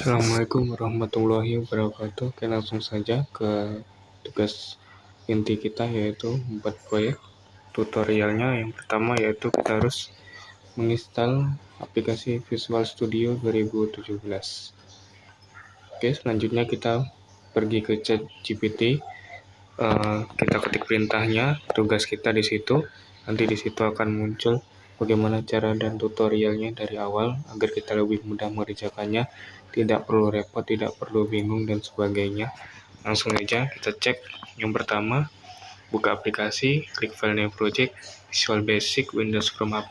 Assalamualaikum warahmatullahi wabarakatuh. Oke, langsung saja ke tugas inti kita, yaitu membuat proyek. Tutorialnya yang pertama yaitu kita harus menginstal aplikasi Visual Studio 2017. Oke, selanjutnya kita pergi ke ChatGPT. Kita ketik perintahnya, tugas kita di situ. Nanti di situ akan muncul bagaimana cara dan tutorialnya dari awal agar kita lebih mudah mengerjakannya, tidak perlu repot, tidak perlu bingung dan sebagainya. Langsung aja kita cek. Yang pertama, buka aplikasi, klik File New Project, Visual Basic, Windows from app,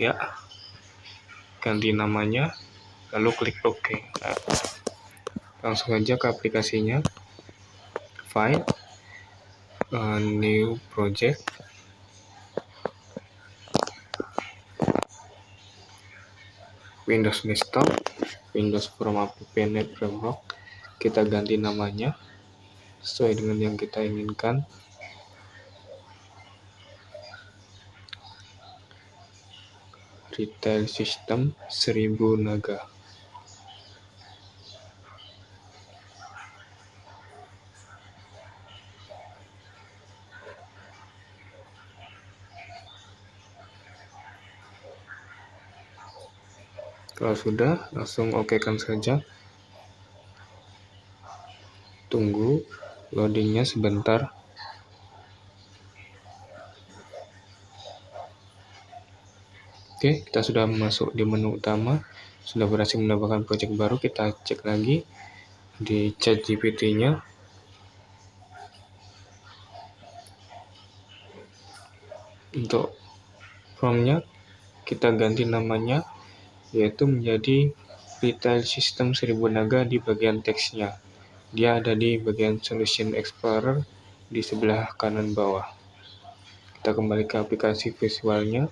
ya, ganti namanya, lalu klik OK. Nah, langsung aja ke aplikasinya, File, New Project, Windows Desktop, Windows from app, Net Framework. Kita ganti namanya sesuai dengan yang kita inginkan. Retail System 1000 Naga. Kalau sudah, langsung OK-kan saja. Tunggu loadingnya sebentar. Oke, kita sudah masuk di menu utama, sudah berhasil mendapatkan project baru. Kita cek lagi di ChatGPT-nya. Untuk prompt-nya kita ganti namanya, yaitu menjadi Retail System 1000 Naga di bagian teksnya. Dia ada di bagian Solution Explorer di sebelah kanan bawah. Kita kembali ke aplikasi visualnya.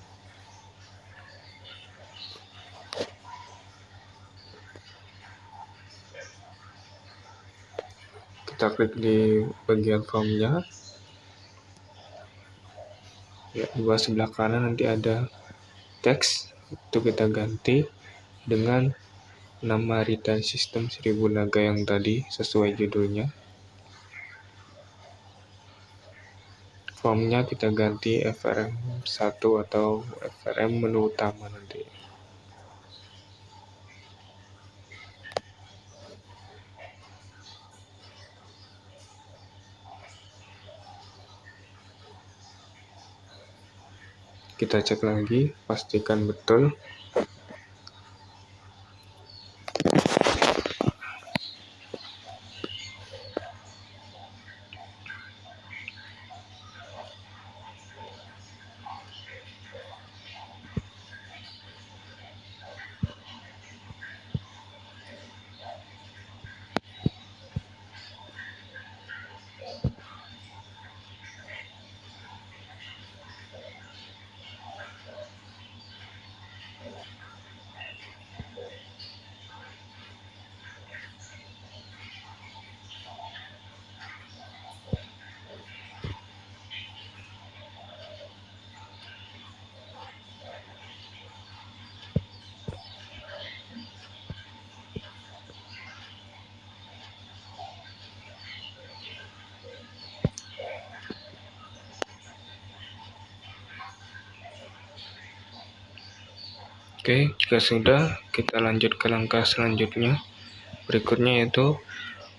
Kita klik di bagian formnya. Ya, di bawah sebelah kanan nanti ada teks. Itu kita ganti dengan nama Retail System 1000 Naga yang tadi sesuai judulnya. Formnya kita ganti FRM 1 atau FRM menu utama nanti. Kita cek lagi, pastikan betul. Oke, jika sudah, kita lanjut ke langkah selanjutnya. Berikutnya yaitu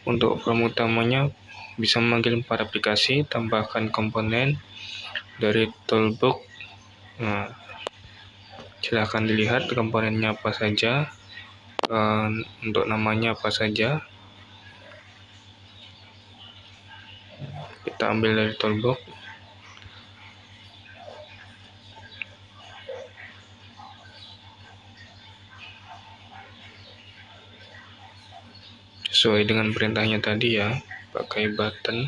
untuk form utamanya bisa memanggil 4 aplikasi, tambahkan komponen dari toolbox. Nah, silahkan dilihat komponennya apa saja, untuk namanya apa saja. Kita ambil dari toolbox. Sesuai dengan perintahnya tadi ya, pakai button.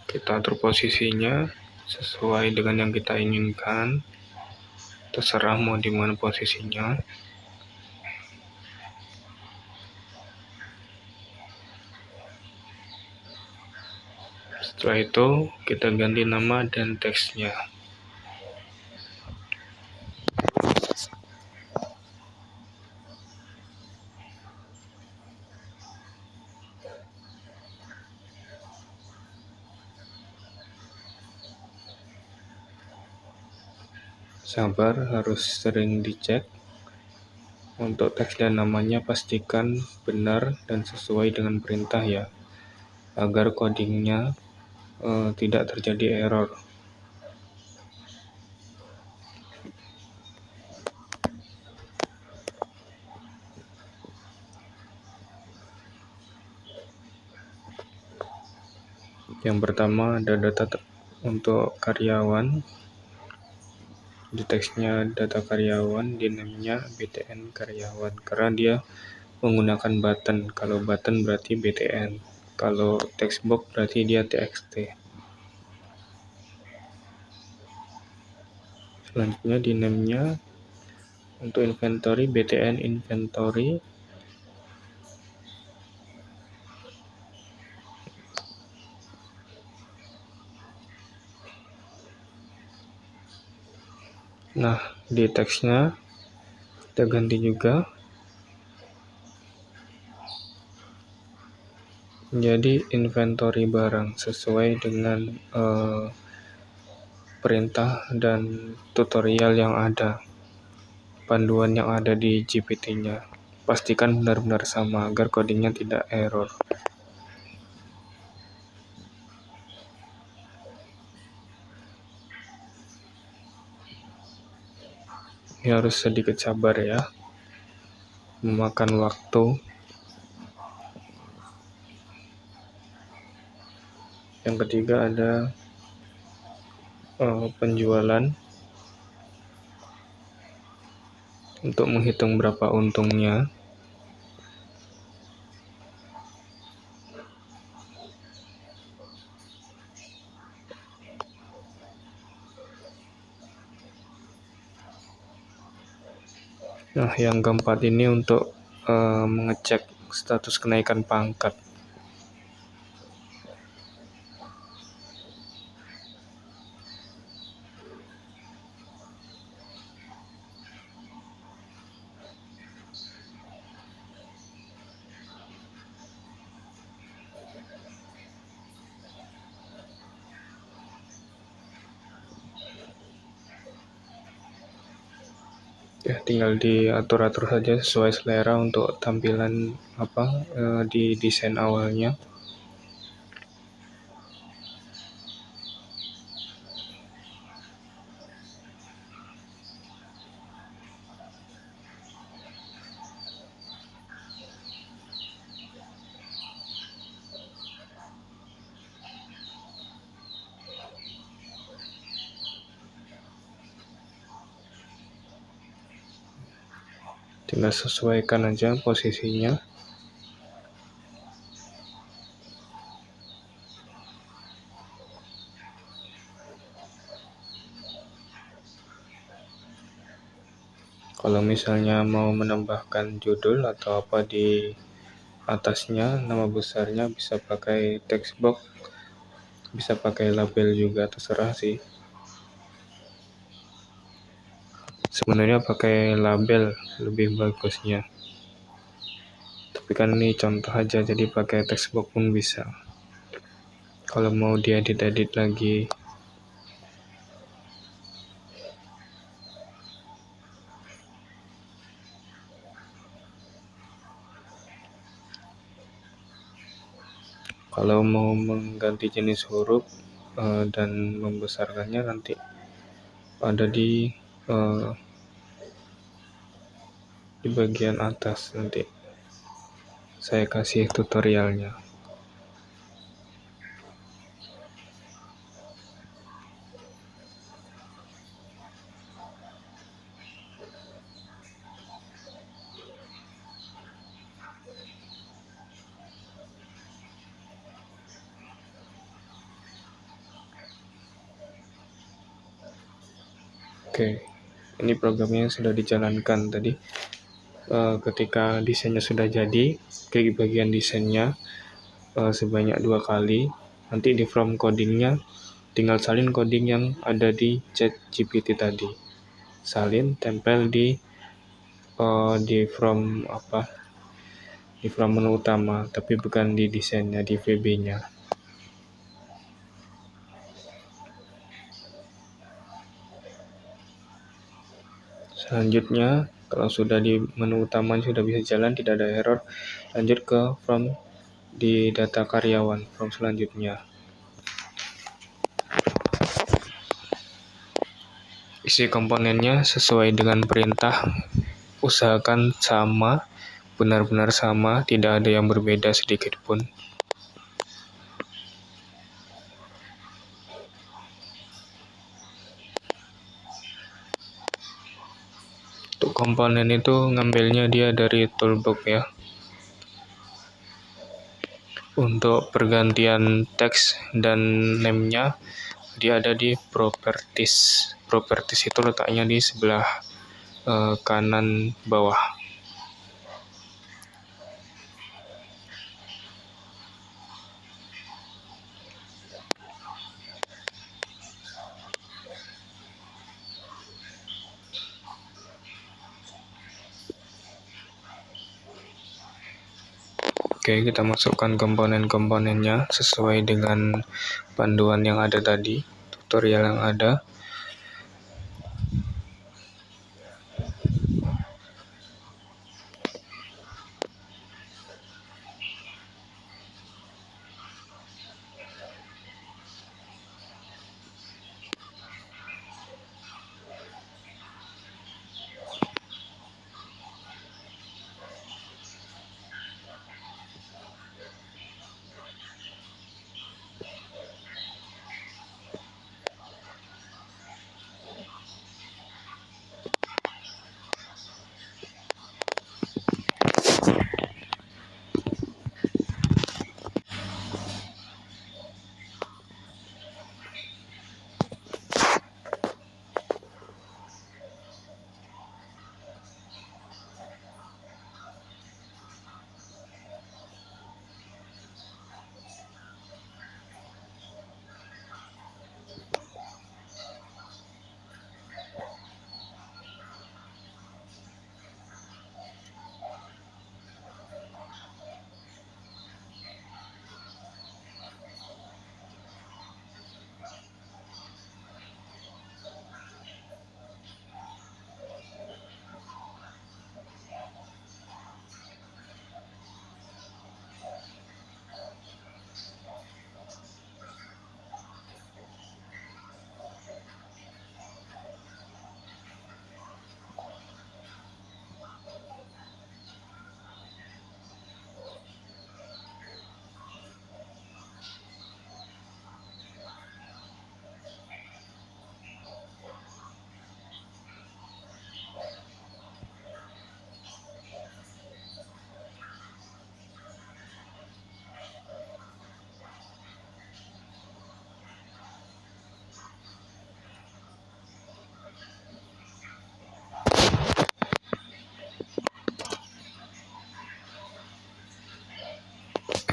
Kita atur posisinya sesuai dengan yang kita inginkan. Terserah mau di mana posisinya. Setelah itu kita ganti nama dan teksnya. Sabar, harus sering dicek. Untuk teks dan namanya pastikan benar dan sesuai dengan perintah ya, agar codingnya tidak terjadi error. Yang pertama ada data untuk karyawan. Di teksnya data karyawan, di namanya BTN karyawan, karena dia menggunakan button. Kalau button berarti BTN, kalau text box berarti dia TXT. Selanjutnya di namanya untuk inventory BTN inventory. Nah, di teksnya kita ganti juga menjadi inventory barang sesuai dengan perintah dan tutorial yang ada, panduan yang ada di GPT-nya. Pastikan benar-benar sama agar codingnya tidak error. Ini harus sedikit sabar ya, memakan waktu. Yang ketiga ada penjualan. Untuk menghitung berapa untungnya. Nah, yang keempat ini untuk mengecek status kenaikan pangkat. Ya, tinggal diatur-atur saja sesuai selera untuk tampilan di desain awalnya. Tinggal sesuaikan aja posisinya. Kalau misalnya mau menambahkan judul atau apa di atasnya, nama besarnya bisa pakai text box, bisa pakai label juga, terserah sih. Sebenarnya pakai label lebih bagusnya. Tapi kan ini contoh aja, jadi pakai text box pun bisa. Kalau mau diedit-edit lagi. Kalau mau mengganti jenis huruf dan membesarkannya nanti ada di bagian atas, nanti saya kasih tutorialnya. Oke, ini programnya sudah dijalankan tadi. Ketika desainnya sudah jadi, klik bagian desainnya sebanyak 2 kali. Nanti di from codingnya tinggal salin coding yang ada di ChatGPT tadi, salin tempel di from menu utama, tapi bukan di desainnya, di VB-nya. Selanjutnya, kalau sudah di menu utama sudah bisa jalan, tidak ada error, lanjut ke from di data karyawan, from selanjutnya. Isi komponennya sesuai dengan perintah, usahakan sama, benar-benar sama, tidak ada yang berbeda sedikit pun. Untuk komponen itu ngambilnya dia dari toolbox ya. Untuk pergantian teks dan name-nya dia ada di properties. Properties itu letaknya di sebelah kanan bawah. Oke, kita masukkan komponen-komponennya sesuai dengan panduan yang ada tadi, tutorial yang ada.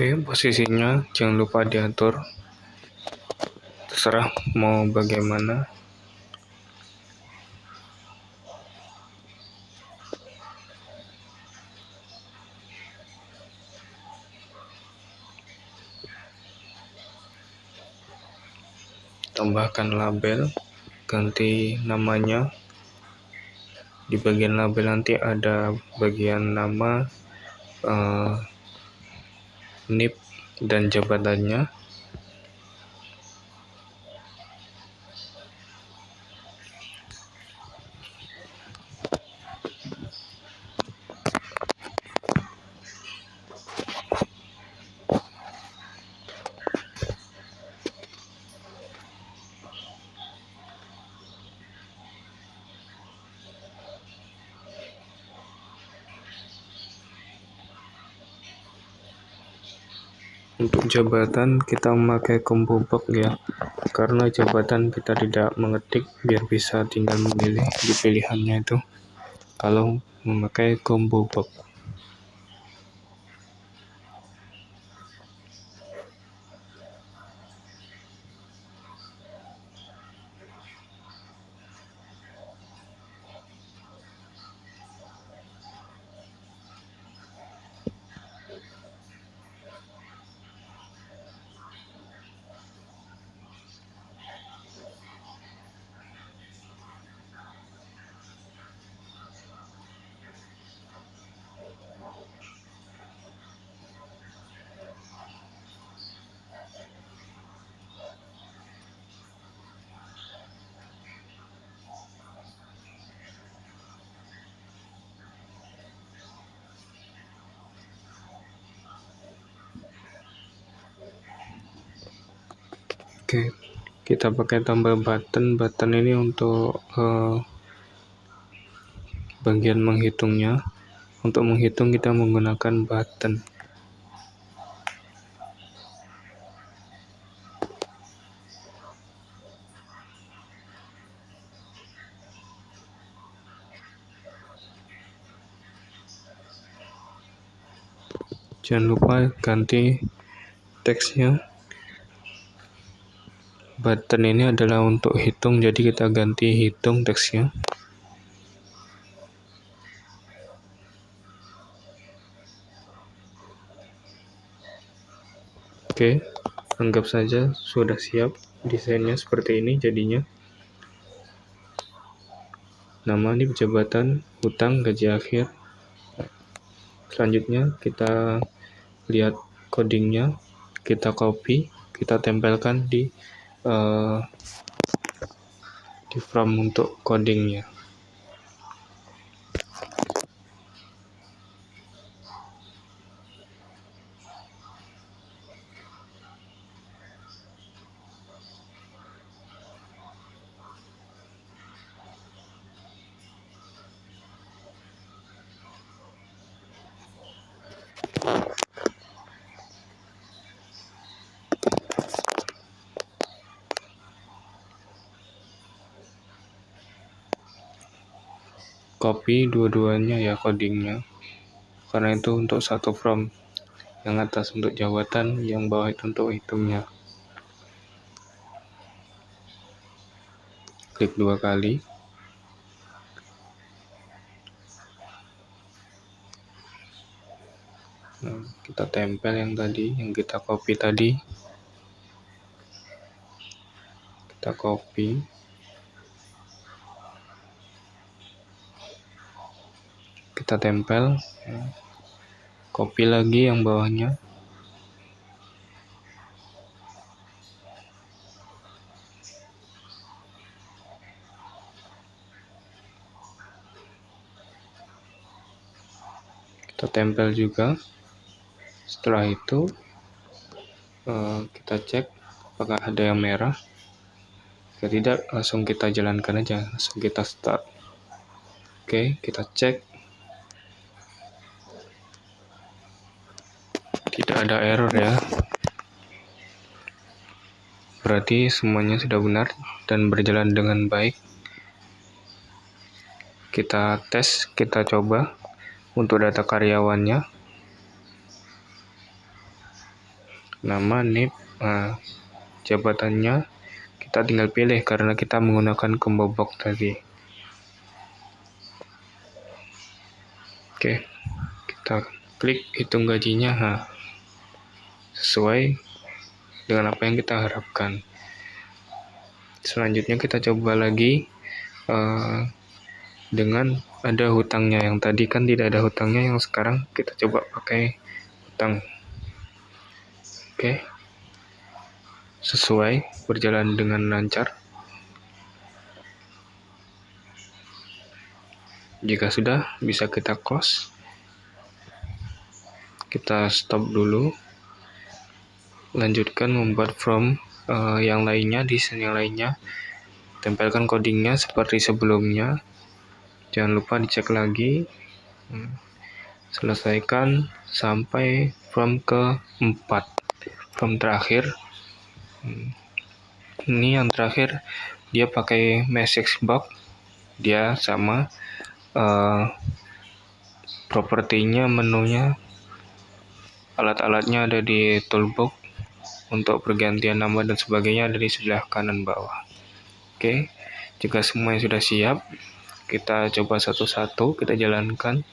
Oke, posisinya jangan lupa diatur. Terserah mau bagaimana. Tambahkan label, ganti namanya. Di bagian label nanti ada bagian nama, NIP, dan jabatannya. Untuk jabatan kita memakai combo box ya, karena jabatan kita tidak mengetik, biar bisa tinggal memilih di pilihannya itu kalau memakai combo box. Oke, kita pakai tambah button ini untuk bagian menghitungnya. Untuk menghitung kita menggunakan button. Jangan lupa ganti teksnya. Button ini adalah untuk hitung, jadi kita ganti hitung teksnya. Oke, anggap saja sudah siap. Desainnya seperti ini jadinya. Nama NIP jabatan, hutang, gaji akhir. Selanjutnya kita lihat codingnya, kita copy, kita tempelkan di form untuk codingnya. Copy dua-duanya ya codingnya, karena itu untuk satu form, yang atas untuk jabatan, yang bawah itu untuk hitungnya. Klik 2 kali. Nah, kita tempel yang tadi, yang kita copy tadi. Kita copy. Kita tempel. Copy lagi yang bawahnya. Kita tempel juga. Setelah itu kita cek apakah ada yang merah. Jika tidak, langsung kita jalankan aja, langsung kita start. Oke, kita cek. Tidak ada error ya. Berarti semuanya sudah benar dan berjalan dengan baik. Kita tes, kita coba untuk data karyawannya. Nama, NIP, jabatannya kita tinggal pilih karena kita menggunakan combo box tadi. Oke, kita klik hitung gajinya. Sesuai dengan apa yang kita harapkan. Selanjutnya kita coba lagi dengan ada hutangnya. Yang tadi kan tidak ada hutangnya, yang sekarang kita coba pakai hutang. Oke, sesuai, berjalan dengan lancar. Jika sudah, bisa kita close. Kita stop dulu. Lanjutkan membuat form yang lainnya, desain yang lainnya. Tempelkan codingnya seperti sebelumnya. Jangan lupa dicek lagi. Selesaikan sampai form ke-4. Form terakhir. Ini yang terakhir, dia pakai message box. Dia sama propertinya, menunya, alat-alatnya ada di toolbox. Untuk pergantian nama dan sebagainya ada di sebelah kanan bawah. Oke, jika semuanya sudah siap, kita coba satu-satu, kita jalankan.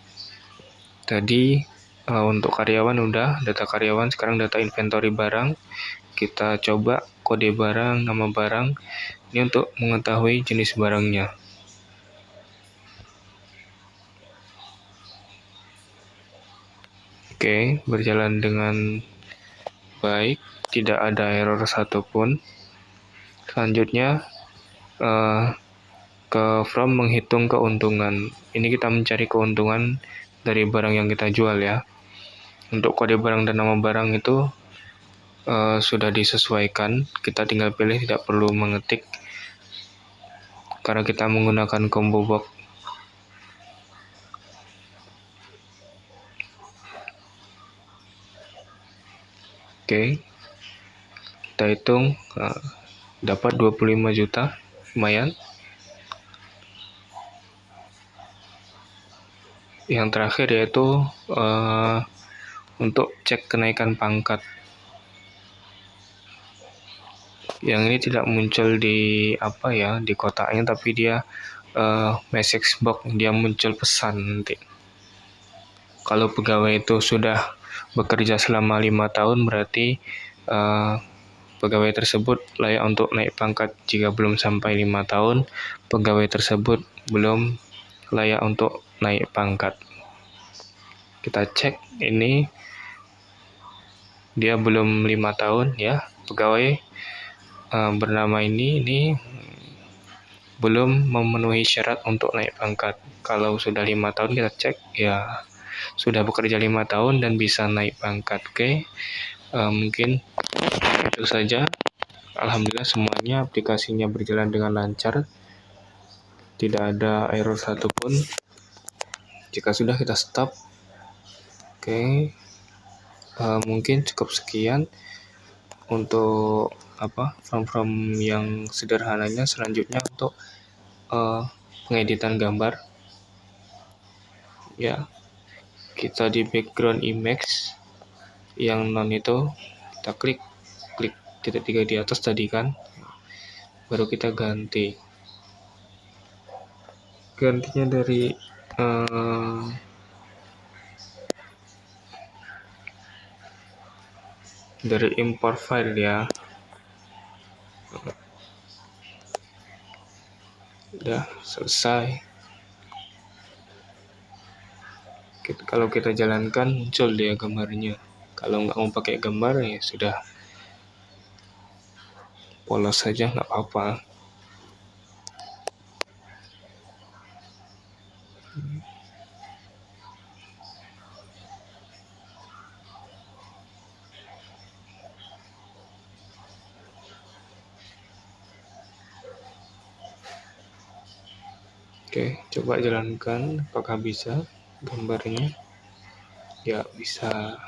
Tadi untuk karyawan udah, data karyawan, sekarang data inventory barang. Kita coba kode barang, nama barang. Ini untuk mengetahui jenis barangnya. Oke, berjalan dengan baik, tidak ada error satupun. Selanjutnya ke from menghitung keuntungan. Ini kita mencari keuntungan dari barang yang kita jual ya. Untuk kode barang dan nama barang itu sudah disesuaikan. Kita tinggal pilih, tidak perlu mengetik karena kita menggunakan combo box. Oke, kita hitung dapat 25 juta, lumayan. Yang terakhir yaitu untuk cek kenaikan pangkat. Yang ini tidak muncul di di kotaknya, tapi dia message box, dia muncul pesan nanti. Kalau pegawai itu sudah bekerja selama 5 tahun, berarti pegawai tersebut layak untuk naik pangkat. Jika belum sampai 5 tahun, pegawai tersebut belum layak untuk naik pangkat. Kita cek ini, dia belum 5 tahun ya, pegawai bernama ini belum memenuhi syarat untuk naik pangkat. Kalau sudah 5 tahun, kita cek ya sudah bekerja 5 tahun dan bisa naik pangkat. Oke, mungkin itu saja. Alhamdulillah semuanya aplikasinya berjalan dengan lancar, tidak ada error satupun. Jika sudah, kita stop. Oke, mungkin cukup sekian untuk form-form yang sederhananya. Selanjutnya untuk pengeditan gambar ya, kita di background image yang non itu, kita klik titik 3 di atas tadi kan, baru kita gantinya dari import file ya. Udah selesai. Kalau kita jalankan, muncul dia gambarnya. Kalau nggak mau pakai gambar ya sudah, polos saja nggak apa-apa. Oke, coba jalankan apakah bisa gambarnya. Ya, bisa.